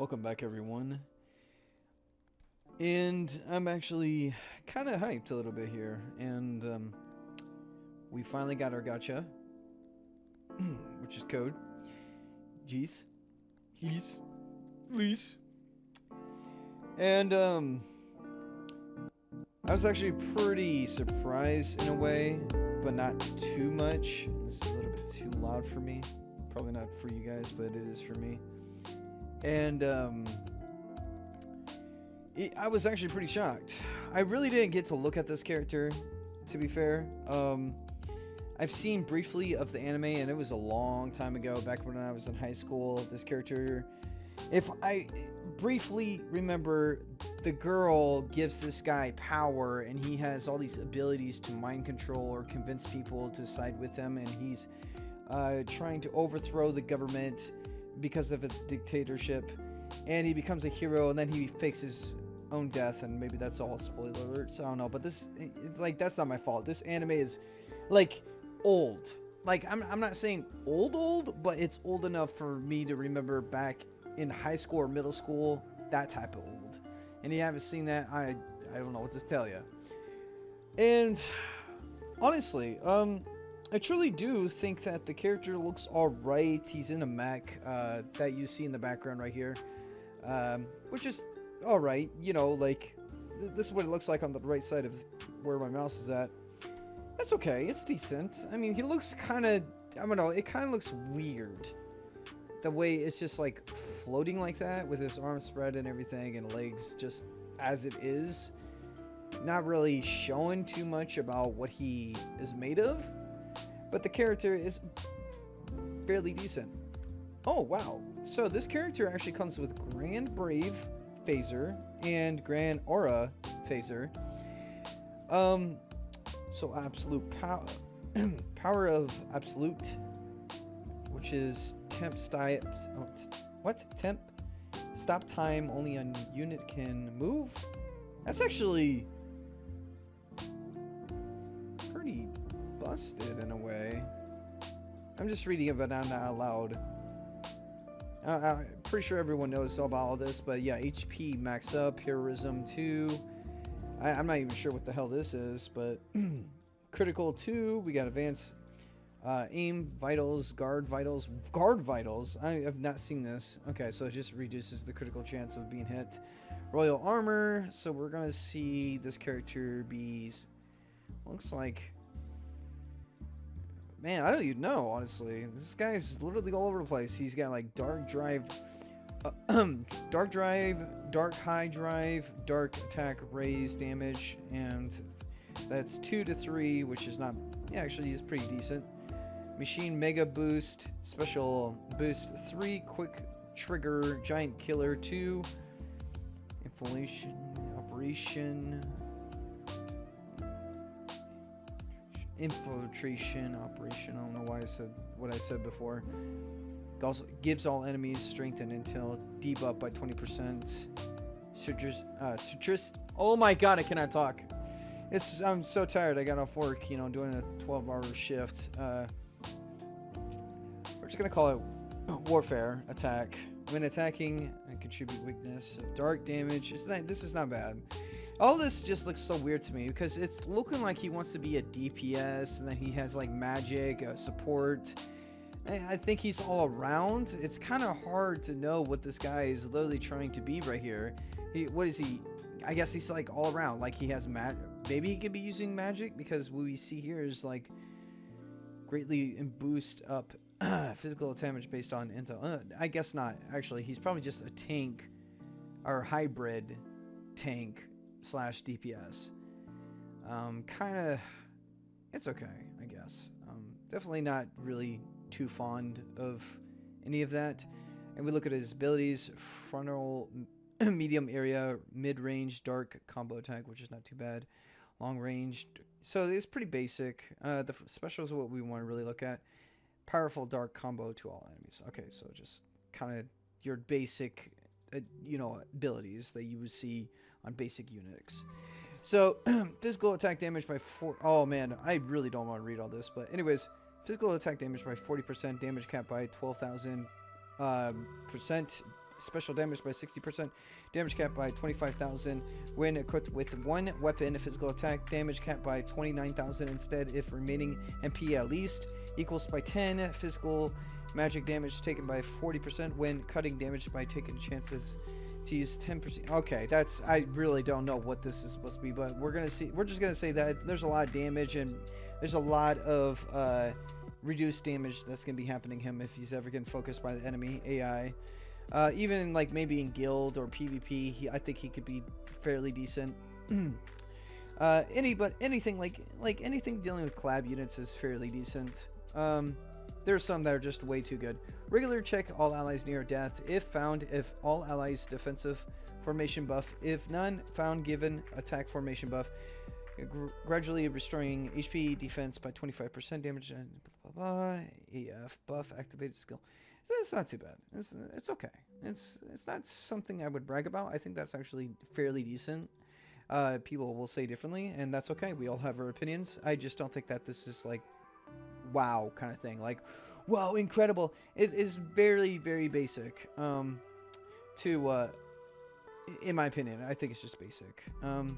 Welcome back, everyone. And I'm actually kind of hyped a little bit here. And we finally got our gacha, which is code. Geass. He's. Leash. And I was actually pretty surprised in a way, but not too much. This is a little bit too loud for me. Probably not for you guys, but it is for me. And I was actually pretty shocked. I really didn't get to look at this character, to be fair. I've seen briefly of the anime, and it was a long time ago, back when I was in high school. This character, if I briefly remember, the girl gives this guy power, and he has all these abilities to mind control or convince people to side with him, and he's trying to overthrow the government because of its dictatorship, and he becomes a hero, and then he fakes his own death, and maybe that's all spoiler alerts, I don't know, but this, like, that's not my fault. This anime is, like, old. Like, I'm not saying old, but it's old enough for me to remember back in high school or middle school, that type of old. And you haven't seen that, I don't know what to tell you. And honestly, I truly do think that the character looks alright. He's in a mech that you see in the background right here, which is alright. You know, like, this is what it looks like on the right side of where my mouse is at. That's okay. It's decent. I mean, he looks kind of, I don't know, it kind of looks weird. The way it's just, like, floating like that with his arms spread and everything and legs just as it is. Not really showing too much about what he is made of. But the character is fairly decent. Oh, wow. So this character actually comes with Grand Brave Phaser and Grand Aura Phaser. So Absolute Power, Power of Absolute, which is Temp Temp? Stop time only a unit can move? That's actually pretty busted in a way. I'm just reading it, but I'm not out loud. I'm pretty sure everyone knows all about all this, but yeah, HP max up, heroism 2. I'm not even sure what the hell this is, but critical 2. We got advanced aim, vitals, guard vitals. Guard vitals? I have not seen this. Okay, so it just reduces the critical chance of being hit. Royal armor. So we're gonna see this character be, looks like, man, I don't even know, honestly. This guy's literally all over the place. He's got, like, dark drive, dark drive, dark high drive, dark attack, raise damage, and that's 2 to 3, which is not, yeah, actually is pretty decent. Machine mega boost, special boost 3, quick trigger, giant killer 2, inflation, operation, infiltration operation. I don't know why I said what I said before. It also gives all enemies strength and intel debuff by 20%. Citrus. Oh my god, I cannot talk. I'm so tired. I got off work, you know, doing a 12-hour shift. We're just gonna call it warfare attack. When attacking, and contribute weakness of dark damage. This is not bad. All this just looks so weird to me because it's looking like he wants to be a DPS, and then he has, like, magic, support. I think he's all around. It's kind of hard to know what this guy is literally trying to be right here. What is he? I guess he's, like, all around. Like, he has magic. Maybe he could be using magic, because what we see here is, like, greatly boost up physical damage based on intel. I guess not. Actually, he's probably just a tank or hybrid tank / DPS. Kind of, it's okay, I guess. Definitely not really too fond of any of that. And we look at his abilities: frontal, medium area, mid-range, dark combo attack, which is not too bad. Long range, so it's pretty basic. The special is what we want to really look at. Powerful dark combo to all enemies. Okay, so just kind of your basic, you know, abilities that you would see on basic Unix. So, physical attack damage by 4. Oh man, I really don't want to read all this, but anyways, physical attack damage by 40%, damage cap by 12,000%, special damage by 60%, damage cap by 25,000 when equipped with one weapon, physical attack damage cap by 29,000 instead if remaining MP at least, equals by 10, physical magic damage taken by 40% when cutting damage by taking chances to use 10%. Okay, that's, I really don't know what this is supposed to be, but we're just gonna say that there's a lot of damage and there's a lot of reduced damage that's gonna be happening to him if he's ever getting focused by the enemy AI. Even in, like, maybe in guild or PvP, I think he could be fairly decent. Anything like anything dealing with collab units is fairly decent. There's some that are just way too good. Regular check all allies near death. If found, if all allies defensive formation buff. If none found, given attack formation buff. Gradually restoring HP defense by 25% damage and blah, blah, blah. AF buff activated skill. It's not too bad. It's okay. It's not something I would brag about. I think that's actually fairly decent. People will say differently, and that's okay. We all have our opinions. I just don't think that this is like wow kind of thing. Like, wow, incredible. It is very, very basic. In my opinion, I think it's just basic. I'm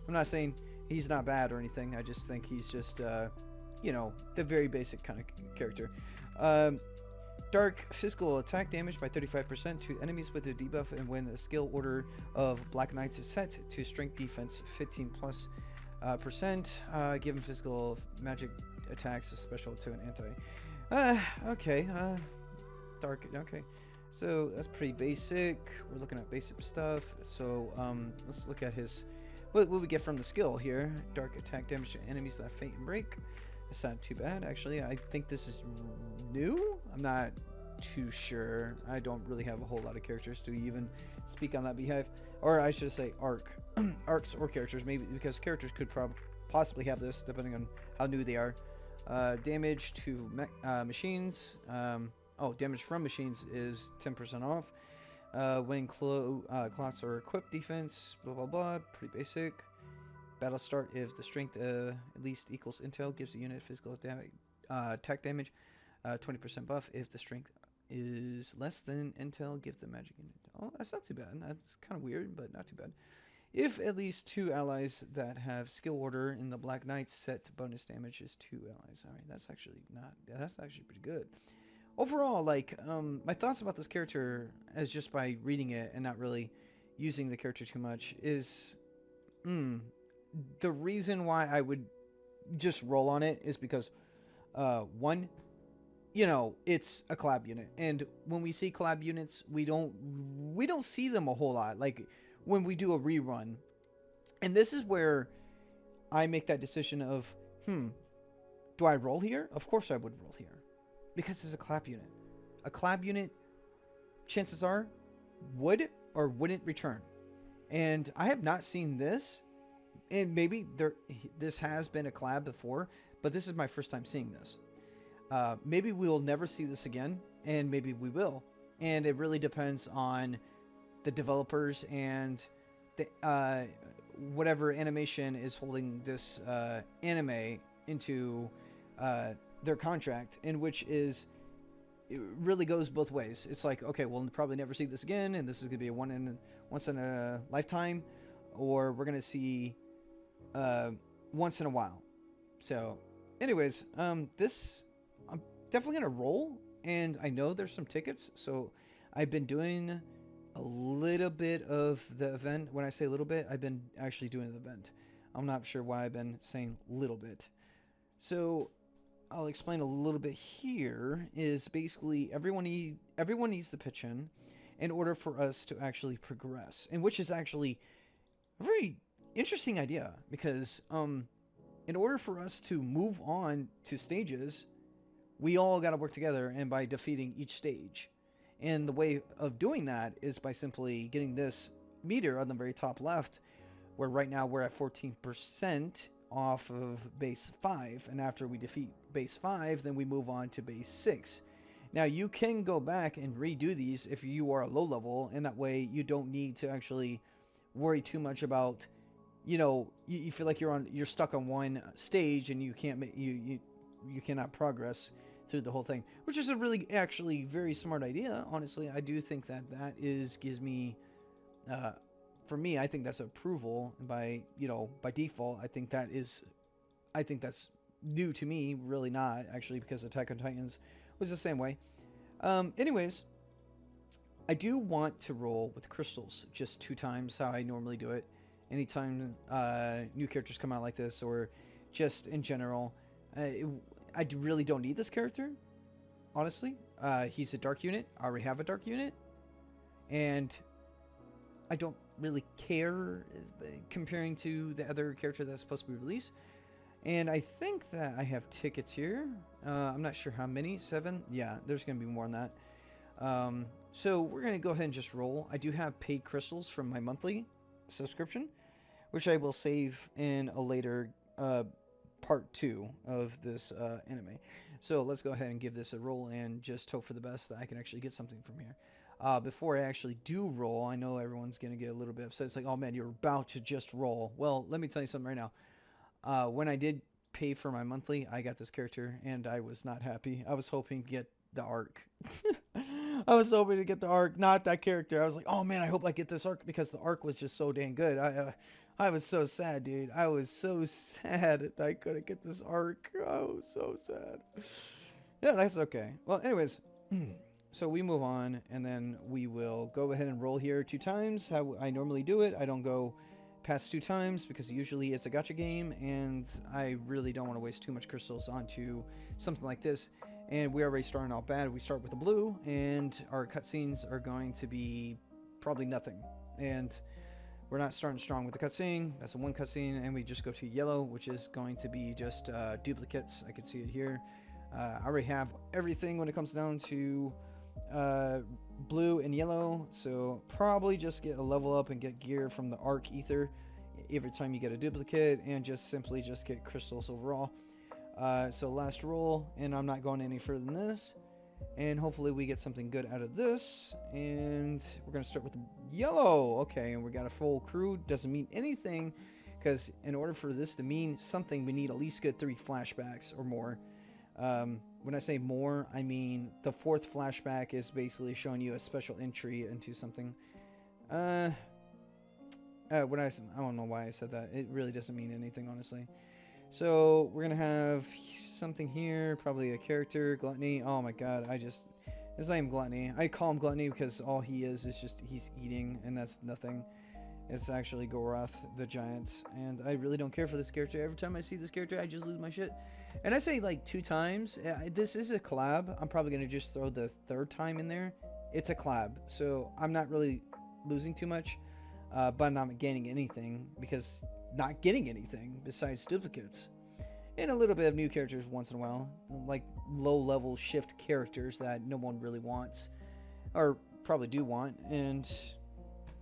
not saying he's not bad or anything. I just think he's just, you know, the very basic kind of character. Dark physical attack damage by 35% to enemies with a debuff, and when the skill order of Black Knights is set to strength defense 15 plus percent, given physical magic attacks, special to an anti. Okay. Dark. Okay. So that's pretty basic. We're looking at basic stuff. So let's look at his what we get from the skill here. Dark attack damage to enemies that faint and break. It's not too bad, actually. I think this is new. I'm not too sure. I don't really have a whole lot of characters to even speak on that behalf. Or I should say arcs or characters, maybe, because characters could possibly have this depending on how new they are. Damage to machines. Damage from machines is 10% off. When class are equipped, defense, blah blah blah. Pretty basic. Battle start if the strength at least equals intel, gives the unit physical damage, attack damage, 20% buff. If the strength is less than intel, give the magic unit. Oh, that's not too bad. That's kind of weird, but not too bad. If at least 2 allies that have skill order in the Black Knights set to bonus damage is 2 allies. All right, that's actually pretty good. Overall, like, my thoughts about this character, as just by reading it and not really using the character too much, is, the reason why I would just roll on it is because, one, you know, it's a collab unit, and when we see collab units, we don't see them a whole lot. Like when we do a rerun, and this is where I make that decision of, do I roll here? Of course I would roll here, because it's a collab unit. A collab unit, chances are, would or wouldn't return, and I have not seen this. And maybe this has been a collab before, but this is my first time seeing this. Maybe we will never see this again, and maybe we will. And it really depends on the developers and the whatever animation is holding this anime into their contract, in which is it really goes both ways. It's like, okay, we'll probably never see this again, and this is gonna be a once in a lifetime, or we're gonna see once in a while. So anyways, this I'm definitely gonna roll, and I know there's some tickets, so I've been doing a little bit of the event. When I say a little bit, I've been actually doing the event. I'm not sure why I've been saying little bit. So I'll explain a little bit here. Is basically everyone needs to pitch in order for us to actually progress, and which is actually a very interesting idea, because in order for us to move on to stages, we all got to work together, and by defeating each stage. And the way of doing that is by simply getting this meter on the very top left, where right now we're at 14% off of base 5, and after we defeat base 5, then we move on to base 6. Now you can go back and redo these if you are a low level, and that way you don't need to actually worry too much about, you know, you feel like you're stuck on one stage and you can't you cannot progress through the whole thing, which is a really actually very smart idea. Honestly, I do think that gives me, for me, I think that's approval by by default. I think that's new to me. Really not actually, because Attack on Titans was the same way. Anyways, I do want to roll with crystals just 2 times how I normally do it. Anytime new characters come out like this, or just in general, I really don't need this character, honestly. He's a dark unit. I already have a dark unit. And I don't really care comparing to the other character that's supposed to be released. And I think that I have tickets here. I'm not sure how many. 7? Yeah, there's going to be more than that. So we're going to go ahead and just roll. I do have paid crystals from my monthly subscription, which I will save in a later part 2 of this anime. So let's go ahead and give this a roll and just hope for the best that I can actually get something from here. Before I actually do roll, I know everyone's going to get a little bit upset. It's like, oh man, you're about to just roll. Well, let me tell you something right now. When I did pay for my monthly, I got this character, and I was not happy. I was hoping to get the arc. I was hoping to get the arc, not that character. I was like, oh man, I hope I get this arc, because the arc was just so dang good. I was so sad, dude. I was so sad that I couldn't get this arc. I was so sad. Yeah, that's okay. Well, anyways, so we move on, and then we will go ahead and roll here 2 times. How I normally do it. I don't go past 2 times because usually it's a gacha game, and I really don't want to waste too much crystals onto something like this. And we're already starting off bad. We start with a blue, and our cutscenes are going to be probably nothing. And we're not starting strong with the cutscene. That's a 1 cutscene, and we just go to yellow, which is going to be just duplicates. I can see it here. I already have everything when it comes down to blue and yellow, so probably just get a level up and get gear from the arc ether every time you get a duplicate, and just simply just get crystals overall. So last roll, and I'm not going any further than this, and hopefully we get something good out of this. And we're gonna start with yellow. Okay, and we got a full crew. Doesn't mean anything, because in order for this to mean something, we need at least good 3 flashbacks or more. When I say more, I mean the 4th flashback is basically showing you a special entry into something. I don't know why I said that. It really doesn't mean anything, honestly. So we're gonna have something here, probably a character, Gluttony. Oh my god, it's not even Gluttony. I call him Gluttony because all he is just he's eating, and that's nothing. It's actually Gorath the Giant, and I really don't care for this character. Every time I see this character, I just lose my shit. And I say like 2 times. This is a collab. I'm probably gonna just throw the 3rd time in there. It's a collab, so I'm not really losing too much, but I'm not gaining anything, because not getting anything besides duplicates and a little bit of new characters once in a while, like low-level shift characters that no one really wants, or probably do want. And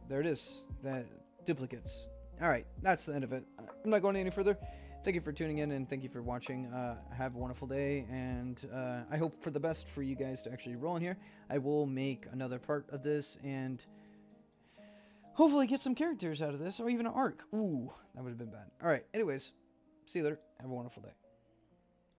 there it is, that duplicates. All right, that's the end of it. I'm not going any further. Thank you for tuning in, and thank you for watching. Have a wonderful day, and I hope for the best for you guys to actually roll in here. I will make another part of this, and hopefully get some characters out of this, or even an arc. Ooh, that would have been bad. All right, anyways, see you later. Have a wonderful day.